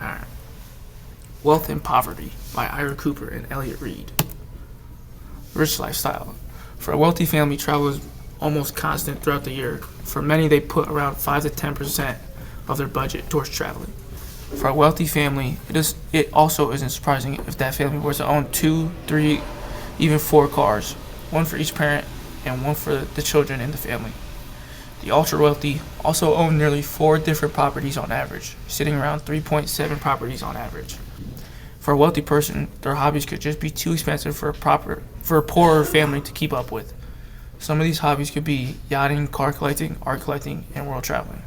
Alright. Wealth and Poverty by Ira Cooper and Eliott Reid. Rich lifestyle. For a wealthy family, travel is almost constant throughout the year. For many, they put around 5 to 10% of their budget towards traveling. For a wealthy family, it also isn't surprising if that family were to own 2, 3, even 4 cars, one for each parent and one for the children in the family. The ultra-wealthy also own nearly 4 different properties on average, sitting around 3.7 properties on average. For a wealthy person, their hobbies could just be too expensive for a poorer family to keep up with. Some of these hobbies could be yachting, car collecting, art collecting, and world traveling.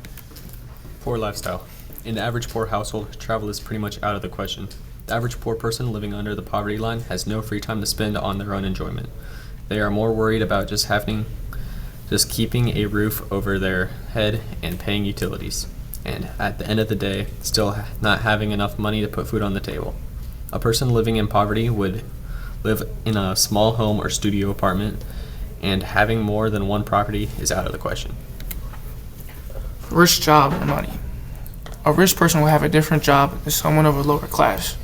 Poor lifestyle. In the average poor household, travel is pretty much out of the question. The average poor person living under the poverty line has no free time to spend on their own enjoyment. They are more worried about just keeping a roof over their head and paying utilities, and at the end of the day, still not having enough money to put food on the table. A person living in poverty would live in a small home or studio apartment, and having more than one property is out of the question. Rich job and money. A rich person will have a different job than someone of a lower class.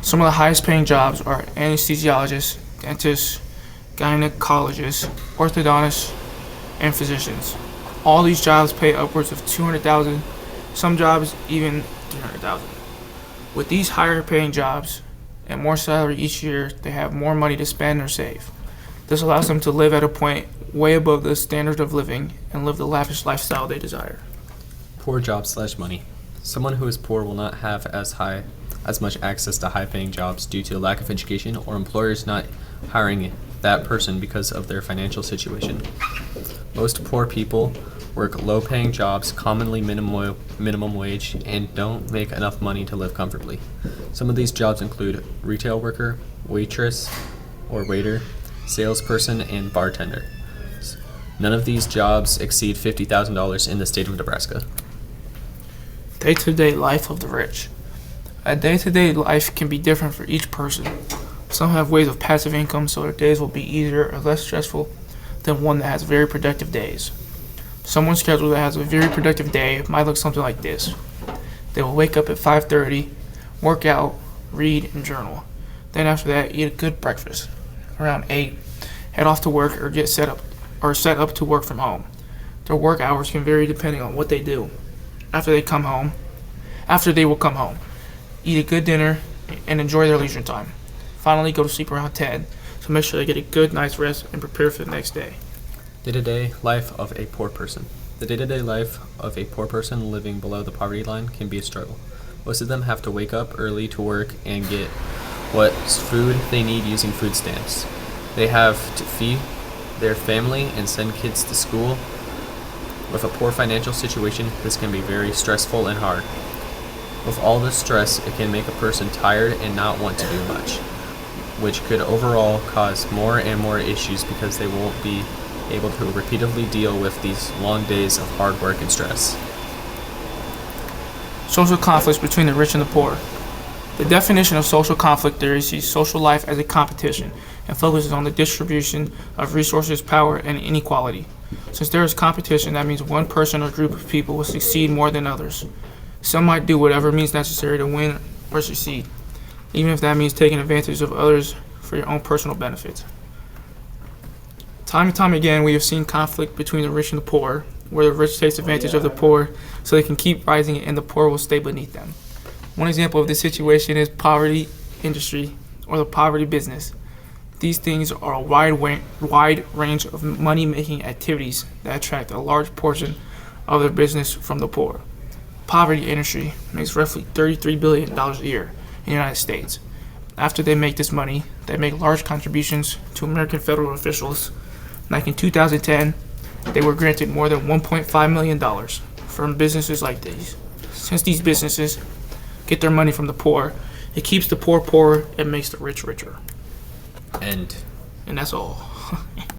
Some of the highest paying jobs are anesthesiologists, dentists, gynecologists, orthodontists, and physicians. All these jobs pay upwards of $200,000, some jobs even $300,000. With these higher paying jobs and more salary each year, they have more money to spend or save. This allows them to live at a point way above the standard of living and live the lavish lifestyle they desire. Poor job/money. Someone who is poor will not have as much access to high-paying jobs due to lack of education or employers not hiring that person because of their financial situation. Most poor people work low-paying jobs, commonly minimum wage, and don't make enough money to live comfortably. Some of these jobs include retail worker, waitress or waiter, salesperson, and bartender. None of these jobs exceed $50,000 in the state of Nebraska. Day-to-day life of the rich. A day-to-day life can be different for each person. Some have ways of passive income, so their days will be easier or less stressful than one that has very productive days. Someone's schedule that has a very productive day might look something like this. They will wake up at 5:30, work out, read, and journal. Then after that, eat a good breakfast. Around 8, head off to work or set up to work from home. Their work hours can vary depending on what they do. After they will come home, eat a good dinner, and enjoy their leisure time. Finally, go to sleep around 10, so make sure they get a good night's rest and prepare for the next day. Day-to-day life of a poor person. The day-to-day life of a poor person living below the poverty line can be a struggle. Most of them have to wake up early to work and get what food they need using food stamps. They have to feed their family and send kids to school. With a poor financial situation, this can be very stressful and hard. With all this stress, it can make a person tired and not want to do much, which could overall cause more and more issues because they won't be able to repeatedly deal with these long days of hard work and stress. Social conflicts between the rich and the poor. The definition of social conflict theory sees social life as a competition and focuses on the distribution of resources, power, and inequality. Since there is competition, that means one person or group of people will succeed more than others. Some might do whatever means necessary to win or succeed, even if that means taking advantage of others for your own personal benefit. Time and time again, we have seen conflict between the rich and the poor, where the rich takes advantage of the poor so they can keep rising and the poor will stay beneath them. One example of this situation is poverty industry or the poverty business. These things are a wide range of money-making activities that attract a large portion of their business from the poor. Poverty industry makes roughly $33 billion a year in the United States. After they make this money, they make large contributions to American federal officials. Like in 2010, they were granted more than $1.5 million from businesses like these. Since these businesses get their money from the poor, it keeps the poor poorer and makes the rich richer. And that's all.